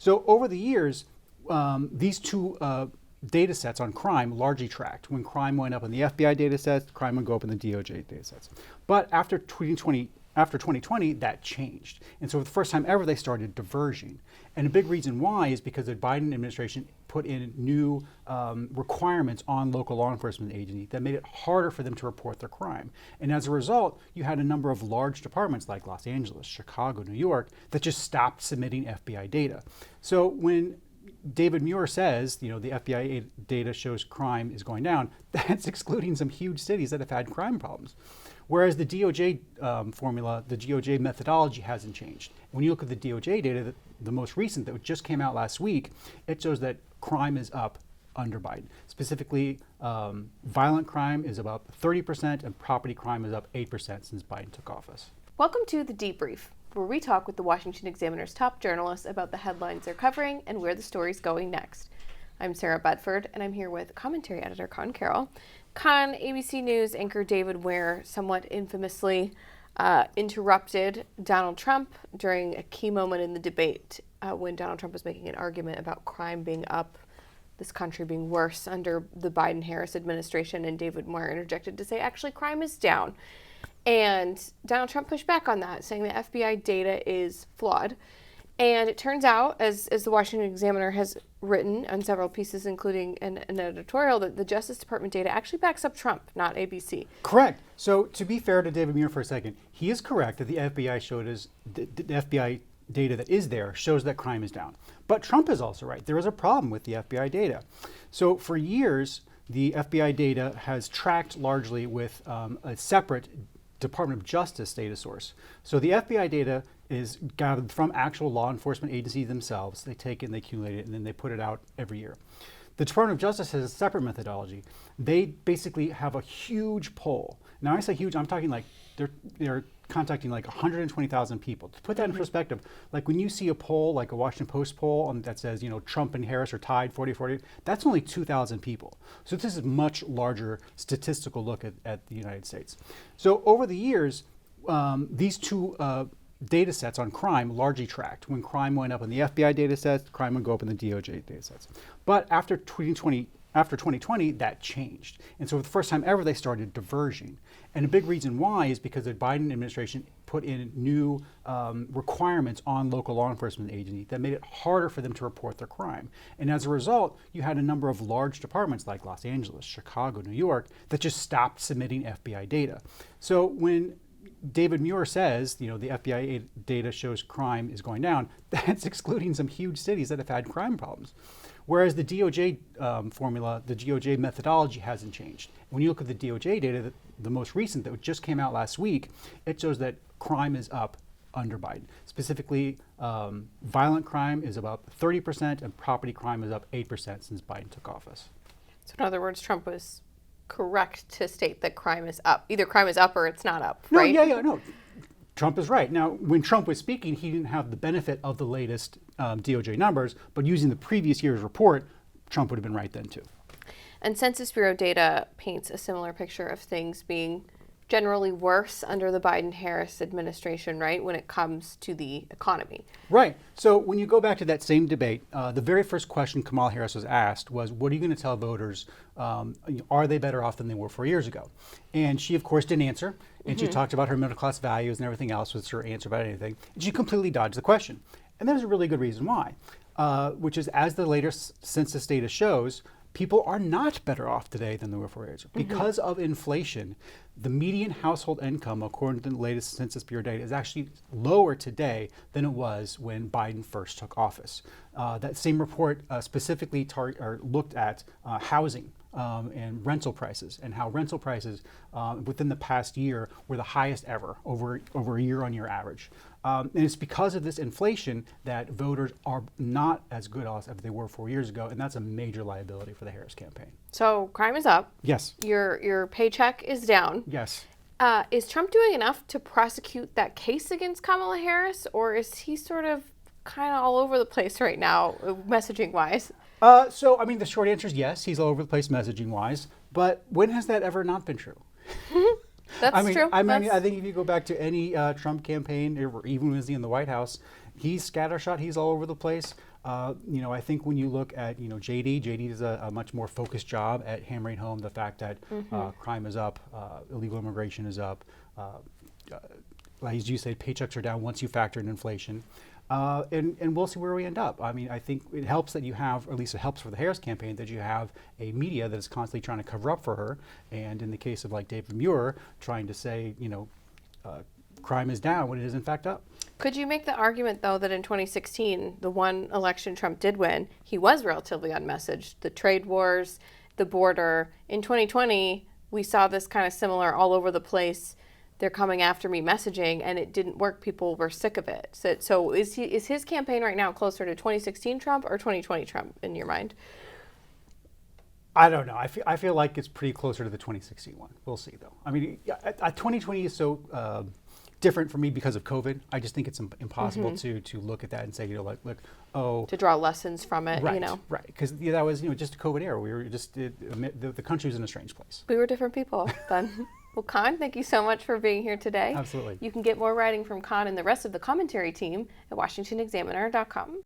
So over the years, these two data sets on crime largely tracked. When crime went up in the FBI data sets, crime would go up in the DOJ data sets. But after 2020, that changed. And so for the first time ever, they started diverging. And a big reason why is because the Biden administration put in new requirements on local law enforcement agencies that made it harder for them to report their crime. And as a result, you had a number of large departments like Los Angeles, Chicago, New York, that just stopped submitting FBI data. So when David Muir says, the FBI data shows crime is going down, that's excluding some huge cities that have had crime problems. Whereas the DOJ formula, the DOJ methodology hasn't changed. When you look at the DOJ data, the most recent that just came out last week, it shows that crime is up under Biden. Specifically, violent crime is up 30% and property crime is up 8% since Biden took office. Welcome to The Debrief, where we talk with the Washington Examiner's top journalists about the headlines they're covering and where the story's going next. I'm Sarah Bedford, and I'm here with commentary editor Conn Carroll. Conn, ABC News anchor David Muir somewhat infamously interrupted Donald Trump during a key moment in the debate when Donald Trump was making an argument about crime being up, this country being worse under the Biden-Harris administration, and David Muir interjected to say, actually, crime is down. And Donald Trump pushed back on that, saying the FBI data is flawed. And it turns out, as the Washington Examiner has written on several pieces, including an editorial, that the Justice Department data actually backs up Trump, not ABC. Correct. So to be fair to David Muir for a second, he is correct that the FBI showed us the FBI data that is there shows that crime is down. But Trump is also right. There is a problem with the FBI data. So for years, the FBI data has tracked largely with a separate Department of Justice data source. So the FBI data is gathered from actual law enforcement agencies themselves. They take it and they accumulate it and then they put it out every year. The Department of Justice has a separate methodology. They basically have a huge poll. Now I say huge, I'm talking like they're contacting like 120,000 people. To put that in perspective, like when you see a poll, like a Washington Post poll that says, Trump and Harris are tied 40-40, that's only 2,000 people. So this is a much larger statistical look at the United States. So over the years, these two data sets on crime largely tracked. When crime went up in the FBI data sets, crime would go up in the DOJ data sets. But after 2020, that changed. And so for the first time ever, they started diverging. And a big reason why is because the Biden administration put in new requirements on local law enforcement agencies that made it harder for them to report their crime. And as a result, you had a number of large departments like Los Angeles, Chicago, New York, that just stopped submitting FBI data. So when David Muir says, the FBI data shows crime is going down, that's excluding some huge cities that have had crime problems. Whereas the DOJ formula, the DOJ methodology hasn't changed. When you look at the DOJ data, the most recent that just came out last week, it shows that crime is up under Biden. Specifically, violent crime is up 30% and property crime is up 8% since Biden took office. So in other words, Trump was correct to state that crime is up. Either crime is up or it's not up, right? No. Trump is right. Now, when Trump was speaking, he didn't have the benefit of the latest DOJ numbers, but using the previous year's report, Trump would have been right then too. And Census Bureau data paints a similar picture of things being generally worse under the Biden-Harris administration, right, when it comes to the economy. Right. So when you go back to that same debate, the very first question Kamala Harris was asked was, what are you going to tell voters? Are they better off than they were 4 years ago? And she, of course, didn't answer. And she talked about her middle class values and everything else was her answer about anything. And she completely dodged the question. And there's a really good reason why, which is as the latest census data shows, people are not better off today than they were 4 years ago. Because of inflation, the median household income, according to the latest Census Bureau data, is actually lower today than it was when Biden first took office. That same report specifically looked at housing and rental prices, and how rental prices within the past year were the highest ever over a year-on-year average. And it's because of this inflation that voters are not as good off as they were 4 years ago, and that's a major liability for the Harris campaign. So crime is up. Yes. Your paycheck is down. Yes. Is Trump doing enough to prosecute that case against Kamala Harris, or is he sort of kind of all over the place right now, messaging-wise? So, I mean, the short answer is yes, he's all over the place messaging-wise, but when has that ever not been true? That's true. I think if you go back to any Trump campaign, or even when he was in the White House, he's scattershot, he's all over the place. I think when you look at JD does a much more focused job at hammering home the fact that crime is up, illegal immigration is up. As you said, paychecks are down once you factor in inflation. And we'll see where we end up. I mean, I think it helps that you have, or at least it helps for the Harris campaign, that you have a media that is constantly trying to cover up for her. And in the case of like David Muir, trying to say, crime is down when it is in fact up. Could you make the argument, though, that in 2016, the one election Trump did win, he was relatively unmessaged? The trade wars, the border. In 2020, we saw this kind of similar all over the place. They're coming after me messaging, and it didn't work. People were sick of it. So is his campaign right now closer to 2016 Trump or 2020 Trump in your mind? I don't know. I feel like it's pretty closer to the 2016 one. We'll see, though. I mean, 2020 is so different for me because of COVID. I just think it's impossible to look at that and say, to draw lessons from it, right, right, because that was just a COVID era. We were just the country was in a strange place. We were different people then. Well, Conn, thank you so much for being here today. Absolutely. You can get more writing from Conn and the rest of the commentary team at washingtonexaminer.com.